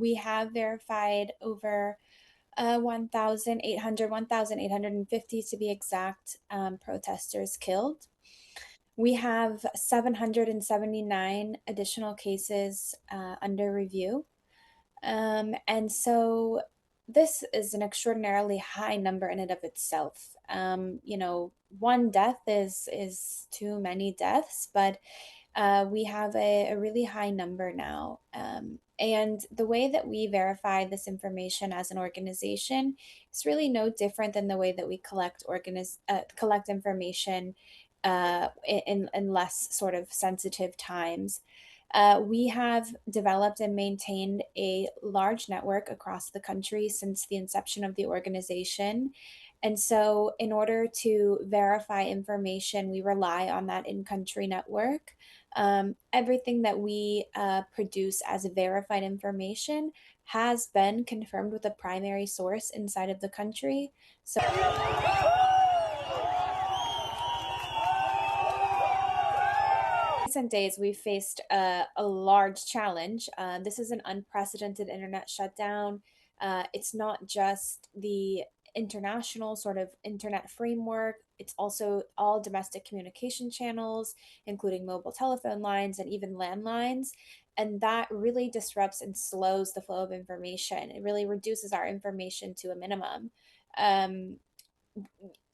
We have verified over 1,850 to be exact, protesters killed. We have 779 additional cases under review. And so this is an extraordinarily high number in and of itself. One death is too many deaths, but we have a really high number now. And the way that we verify this information as an organization is really no different than the way that we collect information in less sort of sensitive times. We have developed and maintained a large network across the country since the inception of the organization. And so, in order to verify information, we rely on that in country network. Everything that we produce as verified information has been confirmed with a primary source inside of the country. So, recent days, we've faced a large challenge. This is an unprecedented internet shutdown. It's not just the international sort of internet framework, it's also all domestic communication channels, including mobile telephone lines and even landlines. And that really disrupts and slows the flow of information. It really reduces our information to a minimum. Um,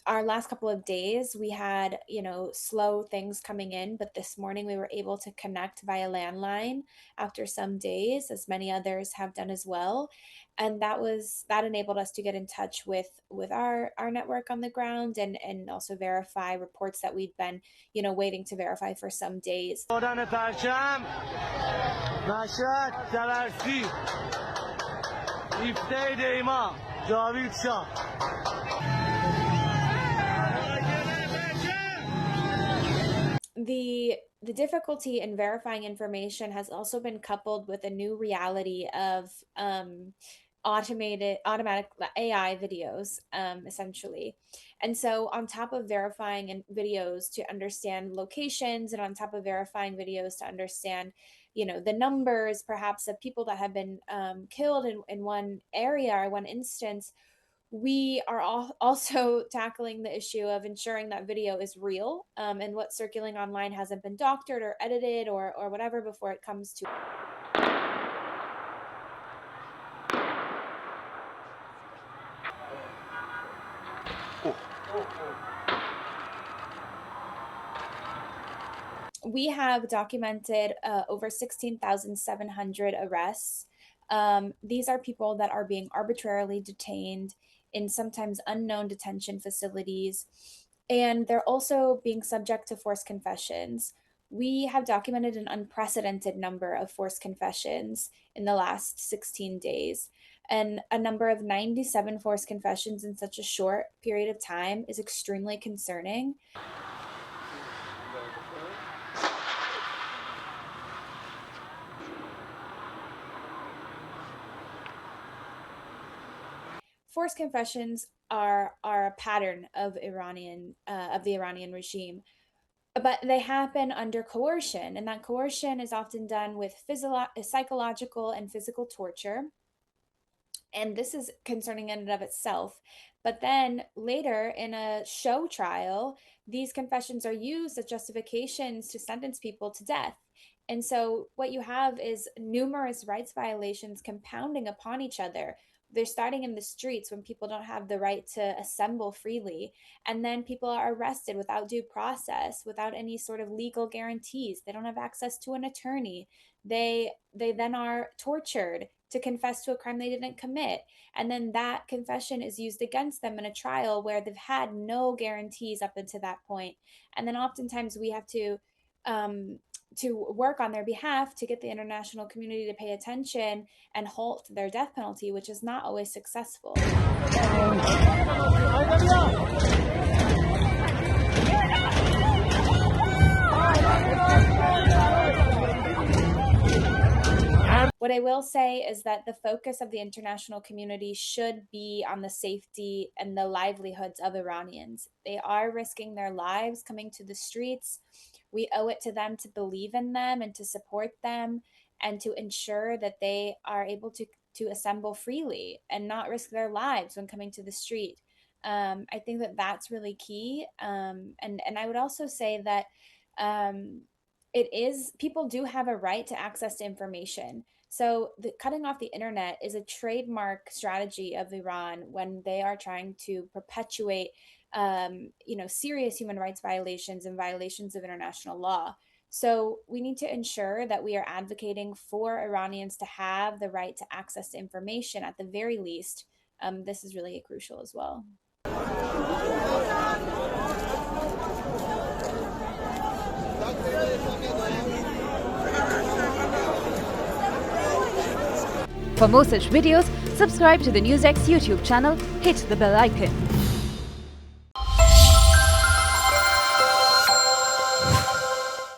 our last couple of days we had slow things coming in, but this morning we were able to connect via landline after some days, as many others have done as well. And that enabled us to get in touch with our network on the ground, and also verify reports that we'd been waiting to verify for some days. The difficulty in verifying information has also been coupled with a new reality of automatic AI videos, essentially. And so, on top of verifying videos to understand locations, and on top of verifying videos to understand, the numbers perhaps of people that have been killed in one area or one instance, we are also tackling the issue of ensuring that video is real, and what's circulating online hasn't been doctored or edited or whatever before it comes to. We have documented over 16,700 arrests. These are people that are being arbitrarily detained in sometimes unknown detention facilities, and they're also being subject to forced confessions. We have documented an unprecedented number of forced confessions in the last 16 days, and a number of 97 forced confessions in such a short period of time is extremely concerning. Forced confessions are a pattern of the Iranian regime, but they happen under coercion, and that coercion is often done with psychological and physical torture. And this is concerning in and of itself. But then later in a show trial, these confessions are used as justifications to sentence people to death. And so what you have is numerous rights violations compounding upon each other. They're starting in the streets when people don't have the right to assemble freely. And then people are arrested without due process, without any sort of legal guarantees. They don't have access to an attorney. They then are tortured to confess to a crime they didn't commit. And then that confession is used against them in a trial where they've had no guarantees up until that point. And then oftentimes we have to work on their behalf to get the international community to pay attention and halt their death penalty, which is not always successful. What I will say is that the focus of the international community should be on the safety and the livelihoods of Iranians. They are risking their lives coming to the streets. We owe it to them to believe in them and to support them, and to ensure that they are able to to assemble freely and not risk their lives when coming to the street. I think that that's really key. And I would also say that people do have a right to access to information. So cutting off the internet is a trademark strategy of Iran when they are trying to perpetuate, serious human rights violations and violations of international law. So we need to ensure that we are advocating for Iranians to have the right to access to information at the very least. This is really crucial as well. For more such videos, subscribe to the NewsX YouTube channel, hit the bell icon.